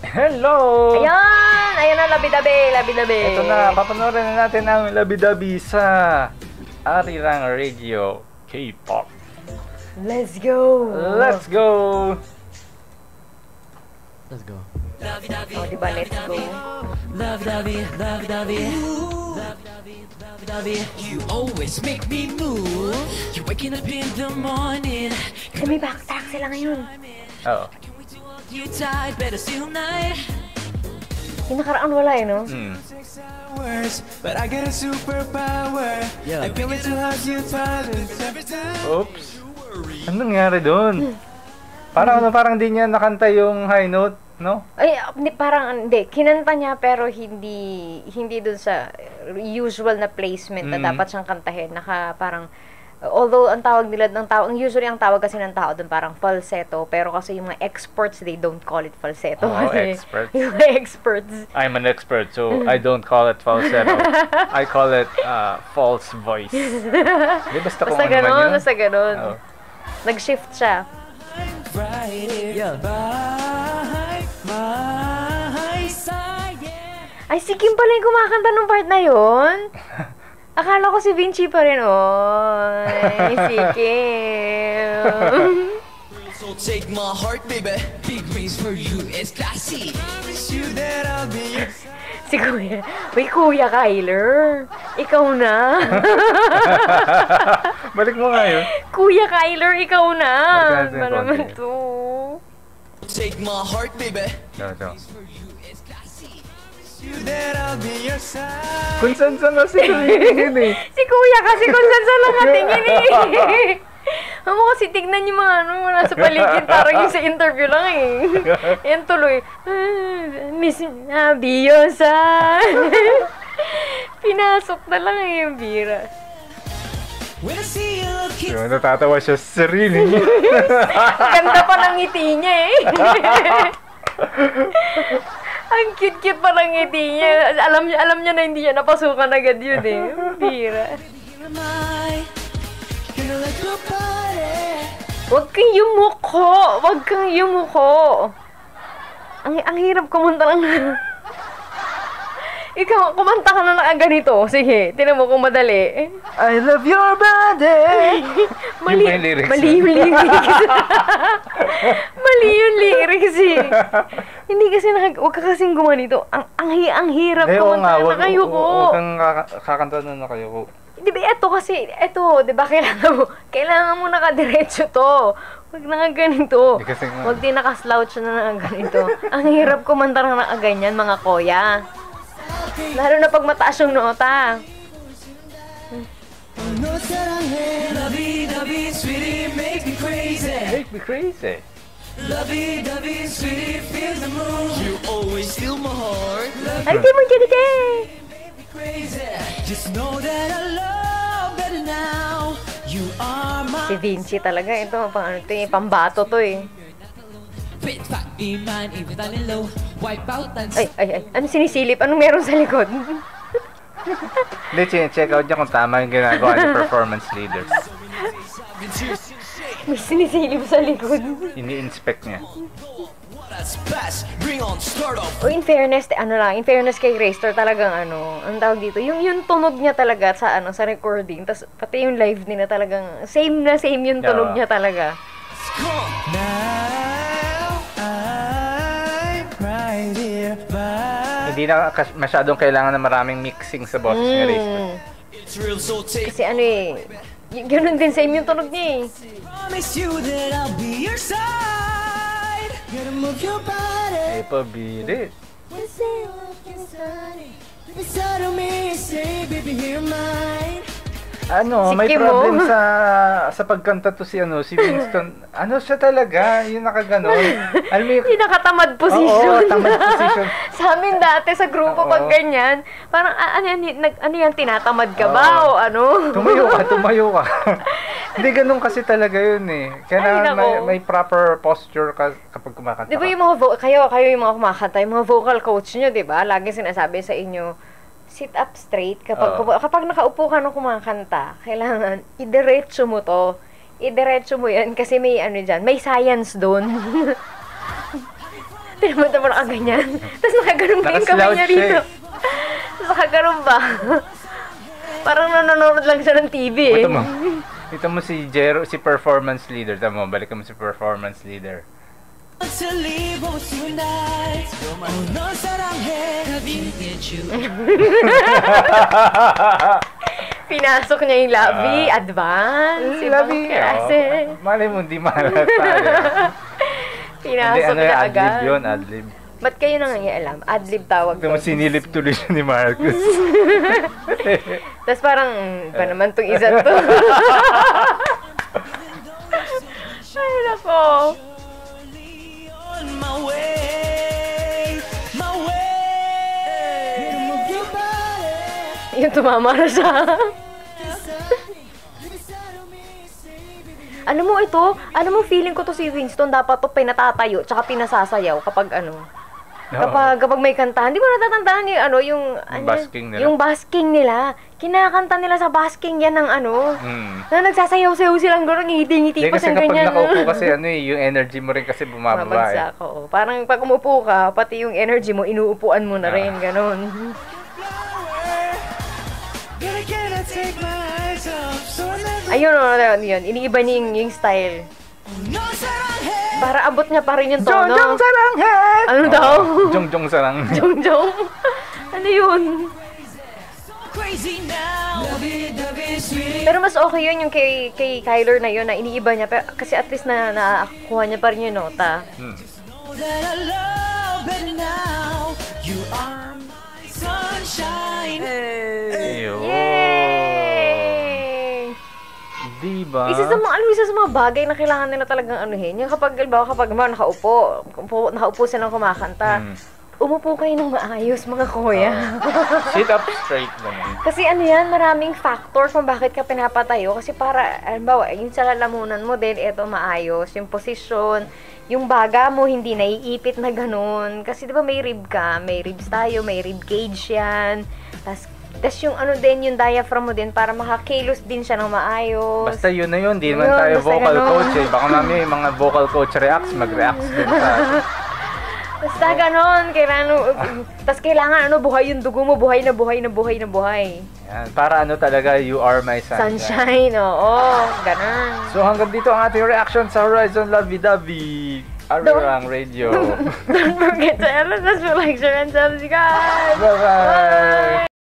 Hello! Ayan! Ayan na, labi-dabi. Ito na, papanoorin na natin ang labi-dabi sa Arirang Radio K-pop. Let's go! Let's go! Let's go. Oh, diba, let's go. You always make me move. You're waking up in the morning. Kasi may backtrack sila ngayon. Oo. You tired, better still night. Yung nakaraan wala no? But I get a superpower. I can't wait to have you Oops. Anong nangyari doon? Parang di niya nakanta yung high note, no? Ay, parang, hindi. Kinanta niya pero hindi dun sa usual na placement na dapat siyang kantahin. Parang, although ang tawag nila ng tao, usually ang tawag kasi ng tao dun parang falsetto, pero kasi yung mga experts, they don't call it falsetto. Oh, experts. Yung mga experts. I'm an expert, so I don't call it falsetto. I call it false voice. Di basta kung ano man yun. Basta ganon. Oh. Nag-shift siya. Yeah. Ay, si Kim pala yung kumakanta nung part na yun. Akala ko si Vinci pa rin. Oy, si Kim. So take my heart, baby. Big rings for you, it's classy. Promise you that I'll be your Si Kuya. Uy, Kuya Kyler. Ikaw na. Balik mo nga yun. Kuya Kyler, ikaw na. Balik natin Ba yung naman konti. to? Take my heart, baby. Ito. For you, it's classy. Promise you that I'll be your side. Kung saan kasi tumingin eh. Si Kuya kasi kung saan lang natingin eh. Amo kasi tignan yung mga nasa paligid, parang yung sa interview lang eh. Yan tuloy. Miss Biyosa. Pinasok na lang eh yung bira. When I see you looking Yung natatawa siya sa sarili niya. Ganda pa ng ngiti niya eh. Ang cute-cute pa ng ngiti niya. Alam niya na hindi niya napasukan agad yun eh. Bira. here am I, gonna let your body. Huwag kang yumuko! Huwag kang yumuko! Ang hirap kumanta lang. Ikaw, kumanta ka na nakaganito. Sige, tinan mo kung madali. I love your body. Mali, Yung may lyrics. mali yung lyrics. Mali yung lyrics eh. Hindi kasi, huwag ka kasing gumanito. Ang hirap kumanta na kayo ko. Huwag kang kakanta na kayo ko. Di ba, di ba, kailangan mo nakadiretso to. Huwag nakaganito. Di kasi nga. Huwag din nakaslouch na nakaganito. Ang hirap kumanta na nakaganyan, mga koya. Lalo na pag mataas yung nota. No 사랑해. Lovey-dovey, sweetie, make me crazy. Make me crazy. Lovey-dovey, sweetie, feel the moon. You always steal my heart. Ay, di mo dyan Crazy. Just know that I love better now. You are my Si Vinci talaga, ito, pambato to eh. fit, fat, be mine, even darling low. Wipe out and Ay, ano sinisilip? Anong meron sa likod? Hindi, check out niya kung tama yung ginagawa ni performance leaders. May sinisilip sa likod. Ini-inspect niya. that's best. Bring on, start off. O in fairness, in fairness kay Graystar talagang ang tawag dito, yung tunog niya talaga sa sa recording, tas pati yung live nila talagang same yung tunog niya talaga. Come now, I'm right here by. Hindi na masyadong kailangan na maraming mixing sa boses ni Graystar. It's real, so take. Kasi ganun din same yung tunog niya eh. Promise you that I'll be your side. Gotta move your body. Ay, pabilis. Inside of me, say, baby, you're mine. Si May Kim, problem sa pagkanta to si Winston. Siya talaga, yung nakaganon. Alam mo yung... Yung nakatamad position. Oo, tamad position. Sa amin dati sa grupo Oo. pag ganyan, parang ano yan, tinatamad ka ba o ano? Tumayo ka. Hindi ganun kasi talaga yun eh. Kailangan Ay, nako. may proper posture ka kapag kumakanta Di ba ka. yung mga kayo yung mga kumakanta, yung mga vocal coach nyo, di ba? Lagi sinasabi sa inyo, sit up straight. Kapag nakaupo ka nung kumakanta, kailangan idiretso mo to. Idiretso mo yan kasi may dyan, may science doon. Tinamad mo nakaganyan. Tapos nakaganon pa yung kamay niya rito. Tapos nakaganon ba? Parang nanonood lang siya ng TV eh. Ito mo si Jero, si performance leader. Tama mo, balikan mo si performance leader. Pinasok niya yung labi, advance, Labi, klase. Malay mo, hindi mahalata. Pinasok ano, niya adlib agad. yun, adlib. Ba't kayo nangyayaalam? Adlib tawag Ito mo, to. sinilip tuloy siya ni Marcus. Tapos parang, ba naman tong isa to? Ay, nako. On my way, my way. Move your body. Yung tumama na siya. Ano mo ito? Ano mo feeling ko to si Winston? Dapat to pinatatayo tsaka pinasasayaw kapag ano. Kapag may kantahan, di mo natatandaan yung ano, yung basking nila. Yung basking nila. Kinakanta nila sa basking yan ng ano. Na nagsasayaw-sayaw silang gano'n, ngiti-ngiti pa kasi silang kapag ganyan. nakaupo kasi ano eh, yung energy mo rin kasi bumababa eh. Mabagsak, oo. Parang pag umupo ka, pati yung energy mo, inuupuan mo na rin, gano'n. Ayun, yun. Iniiba niya yung style. Para abot niya pa rin yung tono. Jong saranghet! Ano daw? Jong sarang. Jong. Ano yun? Pero mas okay yun yung kay Kyler na yun, na iniiba niya. Pero, kasi at least na nakakuha niya pa rin yung nota. You are my sunshine. Yay! Diba? Isa sa mga bagay na kailangan nila talagang anuhin. Yung kapag nakaupo silang kumakanta, umupo kayo ng maayos, mga kuya. Sit up straight naman. Kasi ano yan, maraming factor kung bakit ka pinapatayo. Kasi para, halimbawa, yung sa lalamunan mo din, eto maayos. Yung posisyon, yung baga mo, hindi naiipit na ganun. Kasi di ba may rib ka, may ribs tayo, may rib cage yan. Tapos yung ano din, yung diaphragm mo din, para makakilos din siya ng maayos. Basta yun na yun, di naman Yun, tayo basta vocal ganun. coach eh. Baka mami yung mga vocal coach mag-reacts din sa Basta ganon, kailangan buhay yung dugo mo, buhay na buhay na buhay na buhay. Yan, para ano talaga, you are my sunshine. Sunshine, oo, ganon. So hanggang dito ang ating reaction sa Horizon Lovey Dovey Arirang Radio. Don't forget to like, share, and subscribe. Bye-bye!